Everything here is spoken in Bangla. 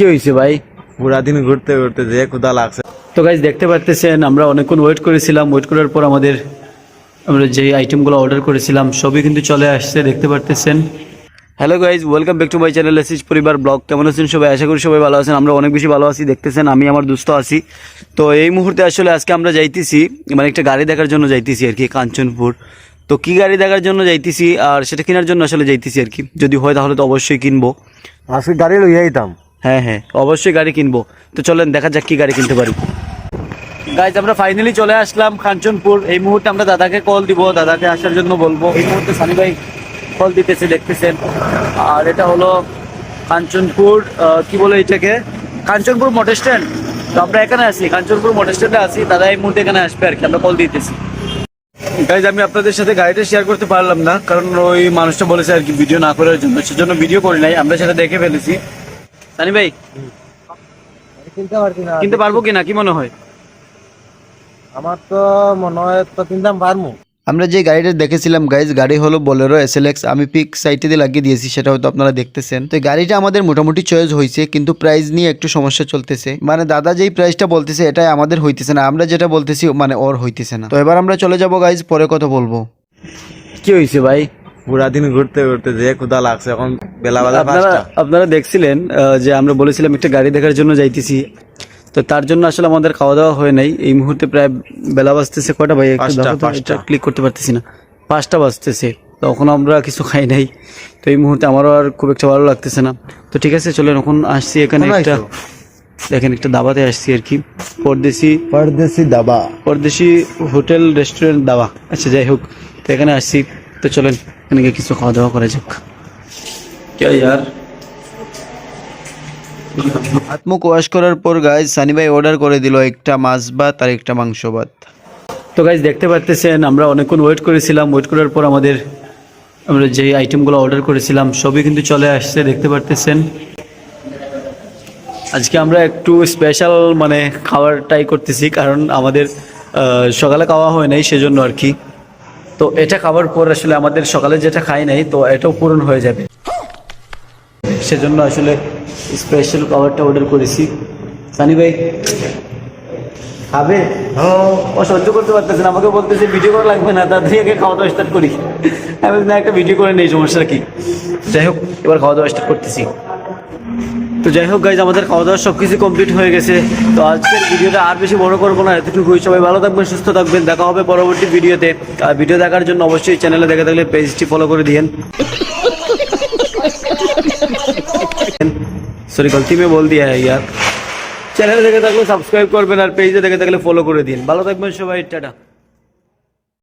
কি হয়েছে ভাই? পুরা দিন ঘুরতে ঘুরতে যে ক্ষুধা লাগছে। তো গাইজ দেখতে পারতেছেন আমরা অনেকক্ষণ ওয়েট করেছিলাম, ওয়েট করার পর আমরা যে আইটেমগুলো অর্ডার করেছিলাম সবই কিন্তু চলে আসছে, দেখতে পারতেছেন। Hello guys, welcome back to my channel SS পরিবার ব্লগ। কেমন আছেন সবাই? আশা করি সবাই ভালো আছেন। আমরা অনেক বেশি ভালো আছি, দেখতেছেন আমি আমার দুস্থ আছি। তো এই মুহূর্তে আসলে আজকে আমরা যাইতেছি, মানে একটা গাড়ি দেখার জন্য যাইতেছি আর কি, কাঞ্চনপুর। তো কি গাড়ি দেখার জন্য যাইতেছি আর সেটা কেনার জন্য আসলে যাইতেছি আর কি। যদি হয় তাহলে তো অবশ্যই কিনবো। আজকে গাড়ি লইয়া আইতাম। হ্যাঁ হ্যাঁ, অবশ্যই গাড়ি কিনবো। তো চলেন দেখা যাক কি গাড়ি কিনতে পারি। গাইজ আমরা ফাইনালি চলে আসলাম কাঞ্চনপুর। এই মুহূর্তে আমরা দাদাকে কল দিব, দাদাকে আসার জন্য বলবো। এই মুহূর্তে সানি ভাই কল দিতেছে, দেখতেছেন। আর এটা হলো কাঞ্চনপুর, কি বলে এটাকে, কাঞ্চনপুর মোটর স্ট্যান্ড। তো আমরা এখানে আছি, কাঞ্চনপুর মোটর স্ট্যান্ডে আছি। দাদা এই মুহূর্তে এখানে আসবে আর কি, আমরা কল দিতেছি। গাইজ আমি আপনাদের সাথে গাড়িটা শেয়ার করতে পারলাম না, কারণ ওই মানুষটা বলেছে আর কি ভিডিও না করার জন্য, সেজন্য ভিডিও করি নাই। আমরা সেটা দেখে ফেলেছি। সানি ভাই কিনতে পারবো কিনা, কি মনে হয়? আমার তো মনে হয় তো কিনতাম পারমু। আমরা যে গাড়িটা দেখেছিলাম গাইজ, গাড়ি হলো বোলেরো এসএলএক্স। আমি পিক সাইটে দিয়ে লাগিয়ে দিয়েছি, সেটা হয়তো আপনারা দেখতেছেন। তো গাড়িটা আমাদের মোটামুটি চয়েস হয়েছে, কিন্তু প্রাইস নিয়ে একটু সমস্যা চলতেছে। মানে দাদা যেই প্রাইসটা বলতেছে এটাই আমাদের হইতেছে না, আমরা যেটা বলতেছি মানে ওর হইতেছে না। তো এবার আমরা চলে যাব গাইজ, পরে কথা বলবো। কি হয়েছে ভাই? পুরা দিন ঘুরতে ঘুরতে যে ক্ষুধা লাগছে, এখন বেলা বাজে 5টা। আপনারা দেখছিলেন যে আমরা বলেছিলাম একটা গাড়ি দেখার জন্য যাইতেছি। তো তার জন্য আসলে আমাদের খাওয়া দাওয়া হয় নাই। এই মুহূর্তে প্রায় বেলা বাজতেছে কয়টা ভাই? একটু ক্লিক করতে পারতেছি না। 5টা বাজতেছে, তখন আমরা কিছু খাই নাই। তো এই মুহূর্তে আমারও আর খুব একটা ভালো লাগতেছে না। তো ঠিক আছে, চলেন। এখন আসছি এখানে একটা, দেখেন একটা দাবাতে আসছি আর কি, পরদেশি হোটেল রেস্টুরেন্ট দাবা। আচ্ছা যাই হোক, তো এখানে আসছি। তো চলেন এখানে গিয়ে কিছু খাওয়া দাওয়া করা যাক। क्या यार, হাত মুখ ওয়াশ করার পর গাইজ সানি ভাই অর্ডার করে দিল একটা মাছ ভাত আর একটা মাংস ভাত। তো গাইজ দেখতে পারতেছেন আমরা অনেকক্ষণ ওয়েট করেছিলাম, ওয়েট করার পর আমরা যে আইটেমগুলো অর্ডার করেছিলাম সবই কিন্তু চলে আসছে, দেখতে পারতেছেন। আজকে আমরা একটু স্পেশাল মানে খাবার ট্রাই করতেছি, কারণ আমাদের সকালে খাওয়া হয় নাই, সেজন্য আর কি। তো এটা খাবার পর আসলে আমাদের সকালে যেটা খাই নাই, তো এটাও পূরণ হয়ে যাবে, সেজন্য আসলে স্পেশাল খাবারটা অর্ডার করেছি। সানি ভাই খাবে? ও সহ্য করতে পারতেছে না, আমাকে বলতেছে ভিডিও করা লাগবে না, তাড়াতাড়ি আগে খাওয়া দাওয়া স্টার্ট করি। আমি না, একটা ভিডিও করে নেই, সমস্যা কি। যাই হোক, এবার খাওয়া দাওয়া স্টার্ট করতেছি। তো যাই হোক গাইজ, আমাদের খাওয়া দাওয়া সব কিছু কমপ্লিট হয়ে গেছে। তো আজকের ভিডিওটা আর বেশি বড় করবো না, এতটুকুই। সবাই ভালো থাকবেন, সুস্থ থাকবেন, দেখা হবে পরবর্তী ভিডিওতে। আর ভিডিও দেখার জন্য অবশ্যই চ্যানেলে দেখে থাকলে পেজটি ফলো করে দিয়েন। সরি, গলতি মে বল দিয়া হ্যায় ইয়ার। চ্যানেলে দেখে থাকলে সাবস্ক্রাইব করবেন আর পেজে দেখে থাকলে ফলো করে দিন। ভালো থাকবেন সবাই, টাটা।